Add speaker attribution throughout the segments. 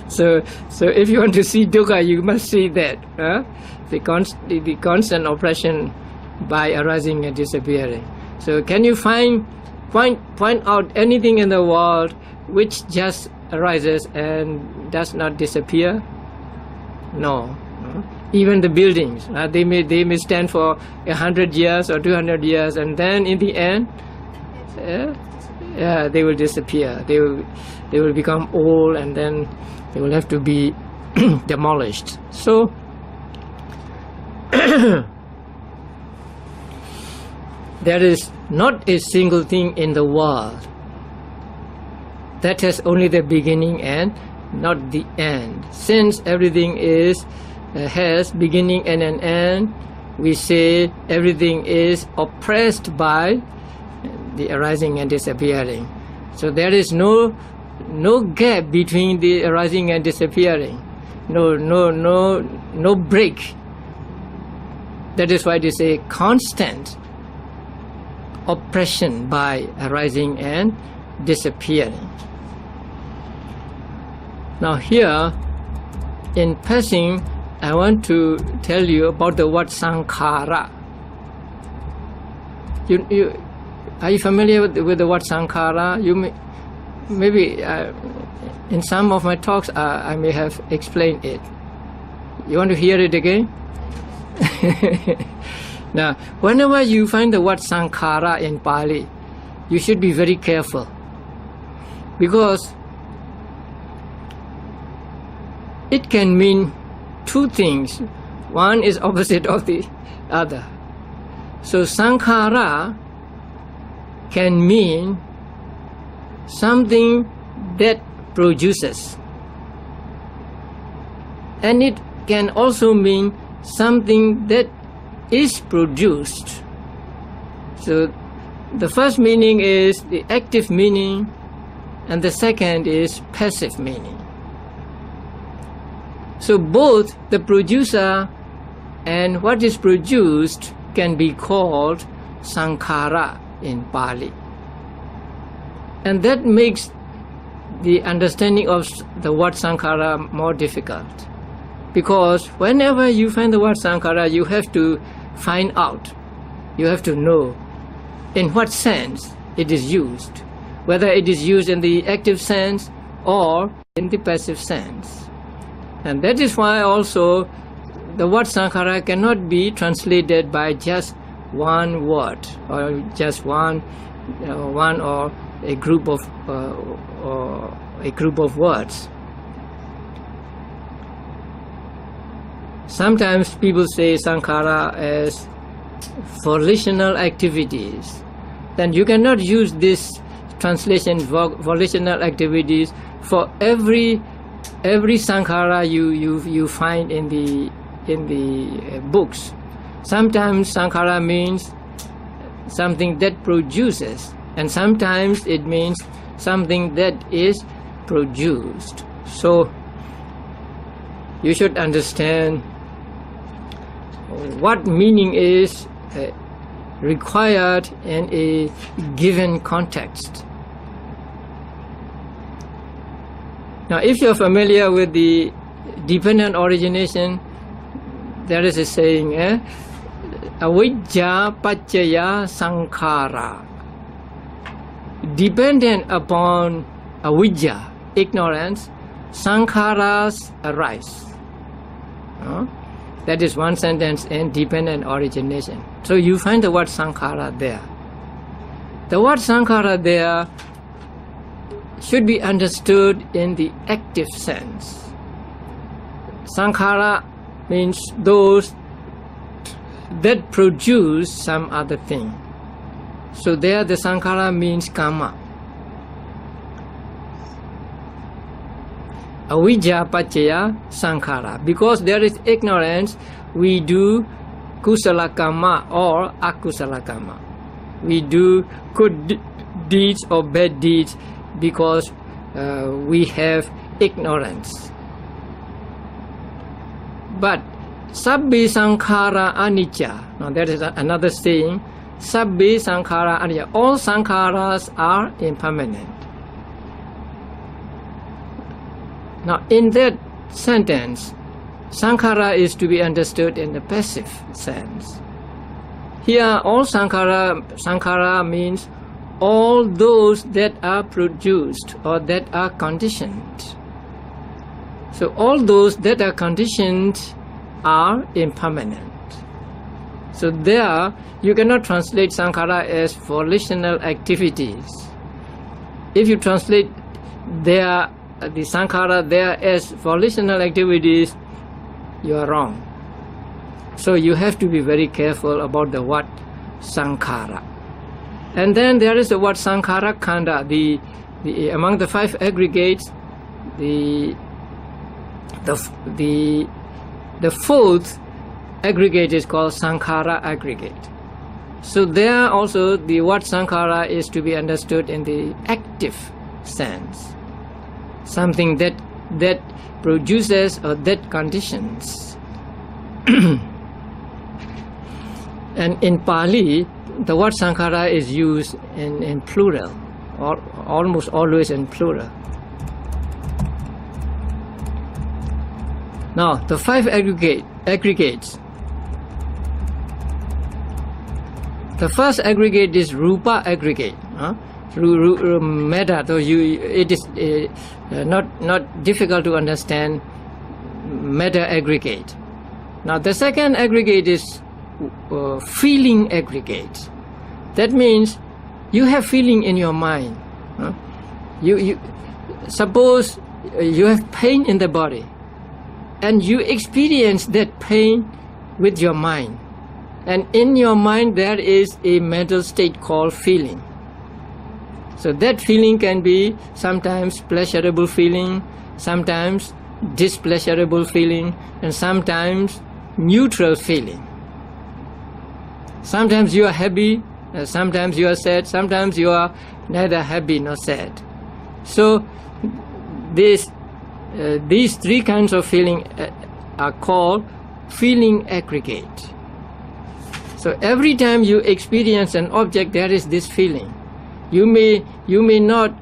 Speaker 1: So if you want to see dukkha, you must see that the constant oppression by arising and disappearing. So can you point out anything in the world which just arises and does not disappear? No. Even the buildings, they may stand for 100 years or 200 years, and then in the end, they will disappear. They will become old, and then they will have to be demolished. So there is not a single thing in the world that has only the beginning and not the end. Since everything has beginning and an end, we say everything is oppressed by the arising and disappearing. So there is no gap between the arising and disappearing. No break. That is why they say constant oppression by arising and disappearing. Now here, in passing, I want to tell you about the word Saṅkhāra. Are you familiar with the word Saṅkhāra? Maybe in some of my talks I may have explained it. You want to hear it again? Now, whenever you find the word Saṅkhāra in Pali, you should be very careful, because it can mean two things. One is opposite of the other. So Saṅkhāra can mean something that produces, and it can also mean something that is produced. So the first meaning is the active meaning, and the second is passive meaning. So both the producer and what is produced can be called Saṅkhāra in Pali. And that makes the understanding of the word Saṅkhāra more difficult, because whenever you find the word Saṅkhāra, you have to find out, you have to know in what sense it is used, whether it is used in the active sense or in the passive sense. And that is why also the word Saṅkhāra cannot be translated by just one word or just one or a group of words. Sometimes people say Saṅkhāra as volitional activities. Then you cannot use this translation, volitional activities, for every Saṅkhāra you find in the books. Sometimes Saṅkhāra means something that produces, and sometimes it means something that is produced. So you should understand what meaning is required in a given context. Now, if you're familiar with the dependent origination, there is a saying, avijja paccaya saṅkhāra. Dependent upon avijja, ignorance, saṅkhāras arise. That is one sentence in dependent origination. So you find the word Saṅkhāra there. The word Saṅkhāra there should be understood in the active sense. Saṅkhāra means those that produce some other thing. So there the Saṅkhāra means karma. Avijja paccaya saṅkhāra. Because there is ignorance, we do kusala karma or akusala karma. We do good deeds or bad deeds because we have ignorance. But sabbe saṅkhāra anicca. Now that is another saying. Sabbe saṅkhāra anicca. All saṅkhāras are impermanent. Now, in that sentence, Saṅkhāra is to be understood in the passive sense. Here, all Saṅkhāra means all those that are produced or that are conditioned. So all those that are conditioned are impermanent. So there, you cannot translate Saṅkhāra as volitional activities. If you translate the Saṅkhāra there as volitional activities, you are wrong. So you have to be very careful about the word Saṅkhāra. And then there is the word Saṅkhāra khanda. Among the 5 aggregates, the 4th aggregate is called Saṅkhāra aggregate. So there also the word Saṅkhāra is to be understood in the active sense. Something that produces or that conditions. And in Pali, the word Saṅkhāra is used in plural, or almost always in plural. Now, the 5 aggregates. The first aggregate is Rupa aggregate. Metta, so it is not difficult to understand metta aggregate. Now, the second aggregate is feeling aggregate. That means you have feeling in your mind. You suppose you have pain in the body, and you experience that pain with your mind, and in your mind there is a mental state called feeling. So that feeling can be sometimes pleasurable feeling, sometimes displeasurable feeling, and sometimes neutral feeling. Sometimes you are happy, sometimes you are sad, sometimes you are neither happy nor sad. So these 3 kinds of feeling are called feeling aggregate. So every time you experience an object, there is this feeling. You may not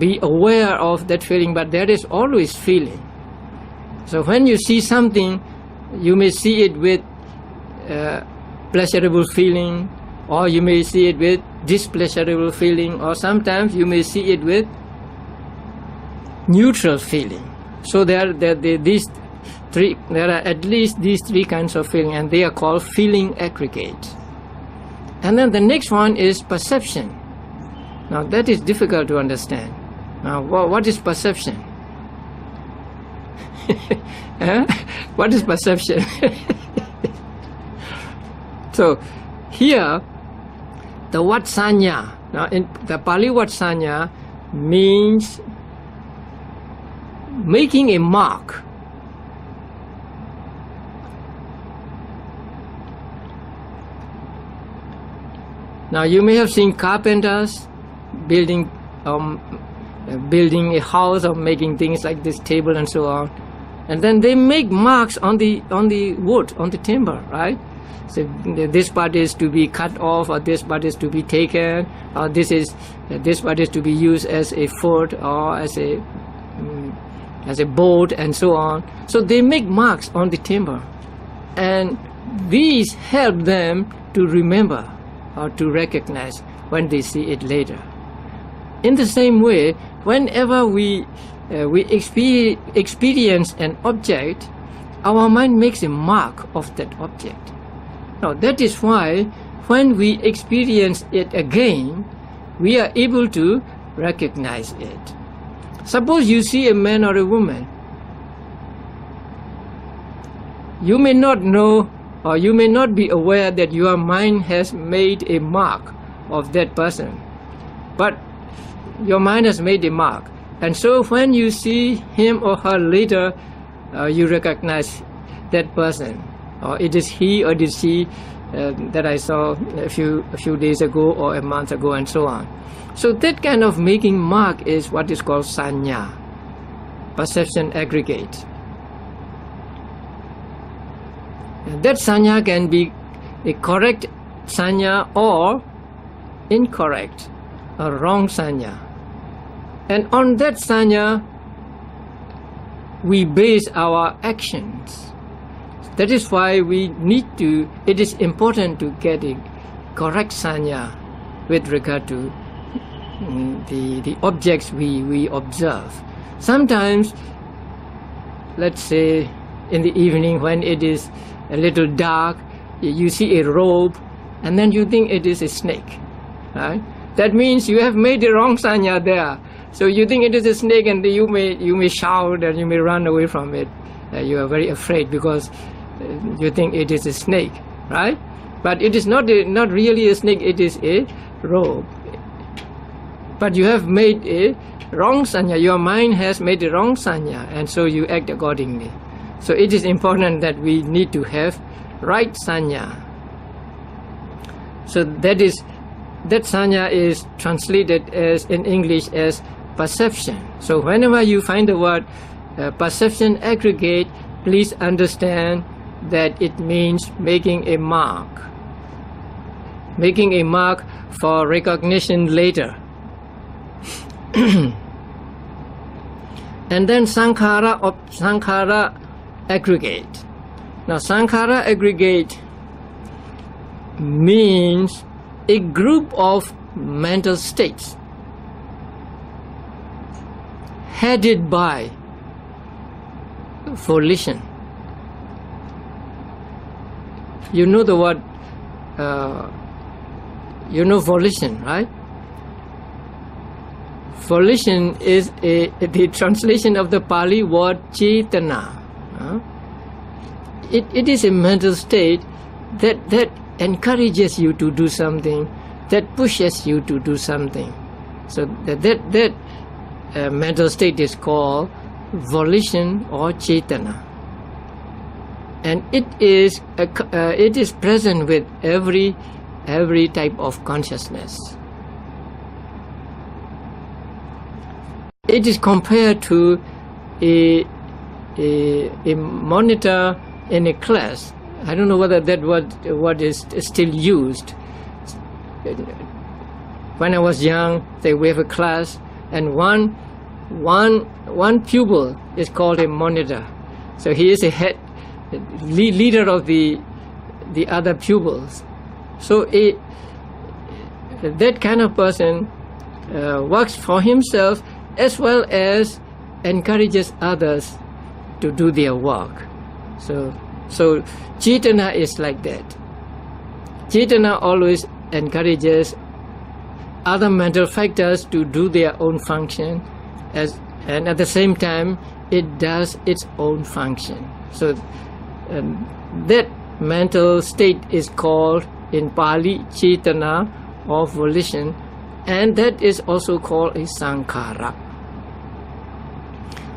Speaker 1: be aware of that feeling, but there is always feeling. So when you see something, you may see it with pleasurable feeling, or you may see it with displeasurable feeling, or sometimes you may see it with neutral feeling. So there are at least these 3 kinds of feeling, and they are called feeling aggregate. And then the next one is perception. Now that is difficult to understand. Now what is perception? What is perception? So here the word sanya, now in the Pali word sanya means making a mark. Now you may have seen carpenters building a house or making things like this table and so on, and then they make marks on the wood, on the timber, right? So this part is to be cut off, or this part is to be taken, or this part is to be used as a foot or as a board and so on. So they make marks on the timber, and these help them to remember or to recognize when they see it later. In the same way, whenever we experience an object, our mind makes a mark of that object. Now that is why when we experience it again, we are able to recognize it. Suppose you see a man or a woman. You may not know, or you may not be aware that your mind has made a mark of that person, but your mind has made a mark, and so when you see him or her later, you recognize that person, or it is he or it is she that I saw a few days ago or a month ago, and so on. So that kind of making mark is what is called sanya, perception aggregate. And that sanya can be a correct sanya or incorrect or wrong sanya. And on that sanya, we base our actions. That is why it is important to get a correct sanya with regard to the objects we observe. Sometimes, let's say in the evening when it is a little dark, you see a robe and then you think it is a snake, right? That means you have made the wrong sanya there. So you think it is a snake, and you may shout and you may run away from it. You are very afraid because you think it is a snake, right? But it is not really a snake, it is a robe. But you have made a wrong sanya, your mind has made a wrong sanya, and so you act accordingly. So it is important that we need to have right sanya. So that sanya is translated as in English as perception. So whenever you find the word perception aggregate, please understand that it means making a mark for recognition later. And then Saṅkhāra aggregate. Now Saṅkhāra aggregate means a group of mental states headed by volition. You know the word, volition, right? Volition is the translation of the Pali word cetana. It is a mental state that encourages you to do something, that pushes you to do something. So that mental state is called volition or cetana, and it is present with every type of consciousness. It is compared to a monitor in a class. I don't know whether that word is still used. When I was young, we have a class, and one pupil is called a monitor. So he is a head leader of the other pupils. So that kind of person works for himself as well as encourages others to do their work. So cetana is like that. Cetana always encourages other mental factors to do their own function, and at the same time it does its own function. So that mental state is called in Pali cetana or volition, and that is also called a Saṅkhāra.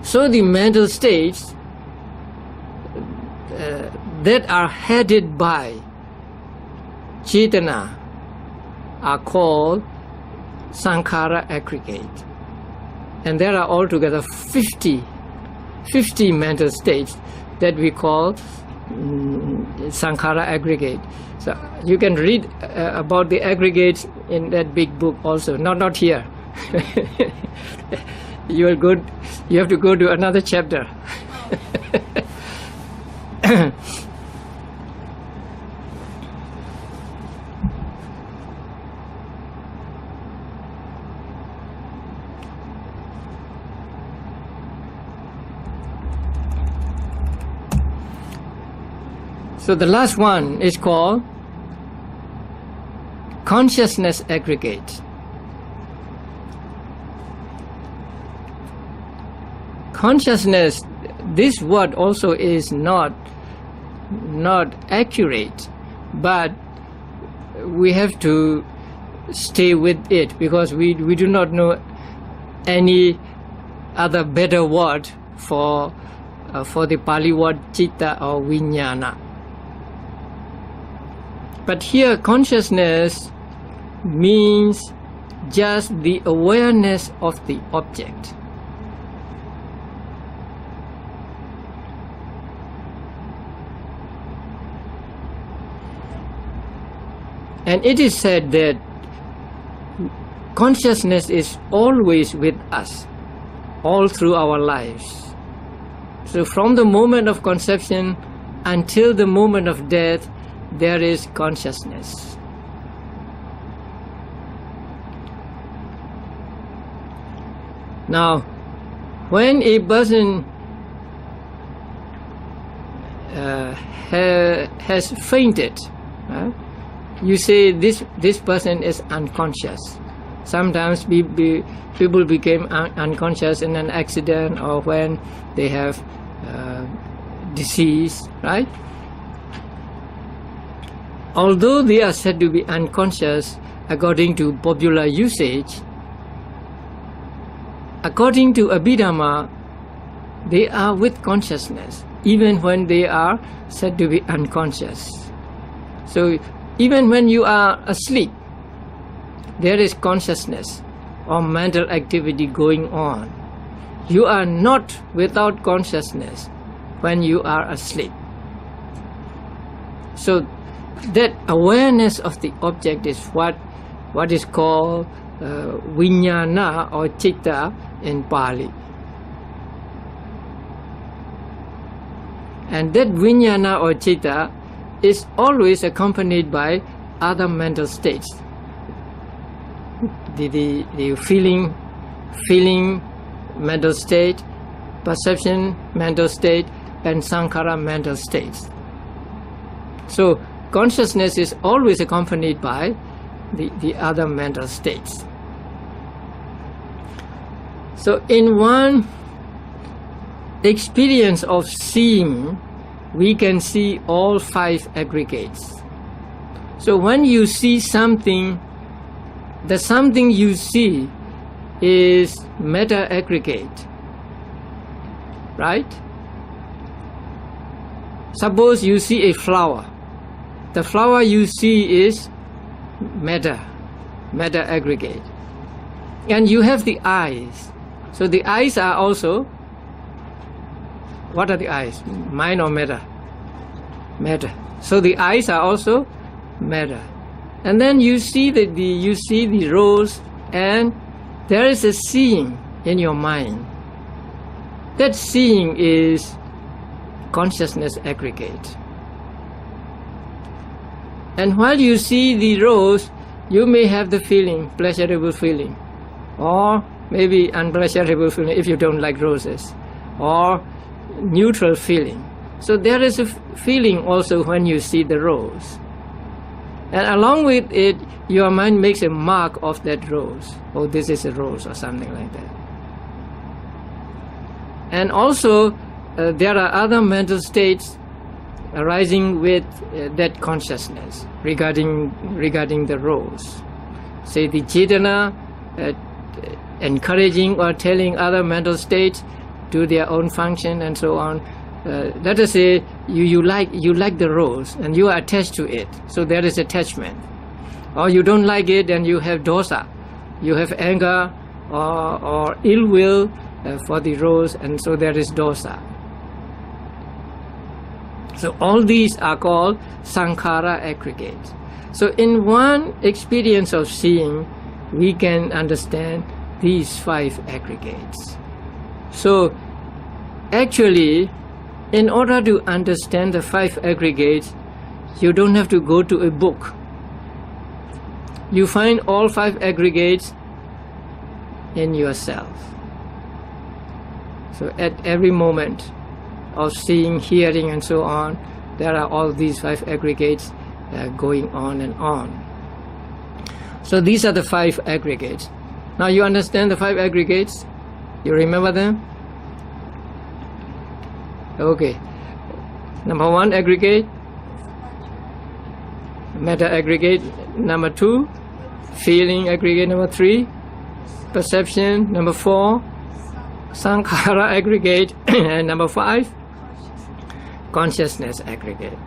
Speaker 1: So the mental states that are headed by cetana are called Saṅkhāra aggregate, and there are altogether 50 mental states that we call Saṅkhāra aggregate. So you can read about the aggregates in that big book also. Not here. You have to go to another chapter. So the last one is called consciousness aggregate. Consciousness, this word also is not accurate, but we have to stay with it because we do not know any other better word for the Pali word citta or vijnana. But here consciousness means just the awareness of the object. And it is said that consciousness is always with us, all through our lives. So from the moment of conception until the moment of death, there is consciousness. Now, when a person has fainted, you say this person is unconscious. Sometimes people become unconscious in an accident or when they have disease, right? Although they are said to be unconscious according to popular usage, according to Abhidhamma, they are with consciousness, even when they are said to be unconscious. So even when you are asleep, there is consciousness or mental activity going on. You are not without consciousness when you are asleep. So that awareness of the object is what is called vijnana or citta in Pali. And that vijnana or citta is always accompanied by other mental states. The feeling mental state, perception mental state, and Saṅkhāra mental states. So consciousness is always accompanied by the other mental states. So in one experience of seeing, we can see all five aggregates. So when you see something, the something you see is meta aggregate, right? Suppose you see a flower. The flower you see is meta aggregate. And you have the eyes. So the eyes are also, what are the eyes? Mind or meta? Meta. So the eyes are also meta. And then you see the rose, and there is a seeing in your mind. That seeing is consciousness aggregate. And while you see the rose, you may have the feeling, pleasurable feeling, or maybe unpleasurable feeling if you don't like roses, or neutral feeling. So there is a feeling also when you see the rose. And along with it, your mind makes a mark of that rose. Oh, this is a rose, or something like that. And also, there are other mental states arising with that consciousness regarding the rose. Say the cetana, encouraging or telling other mental states do their own function and so on. Let us say you like the rose and you are attached to it, so there is attachment. Or you don't like it and you have dosa, you have anger or ill will for the rose, and so there is dosa. So all these are called Saṅkhāra aggregates. So in one experience of seeing, we can understand these five aggregates. So actually, in order to understand the five aggregates, you don't have to go to a book. You find all five aggregates in yourself. So at every moment of seeing, hearing, and so on, there are all these five aggregates going on and on. So these are the five aggregates. Now you understand the five aggregates? You remember them? Okay. Number one aggregate, meta aggregate. Number two, feeling aggregate. Number three, perception. Number four, Saṅkhāra aggregate. And number five, consciousness aggregate.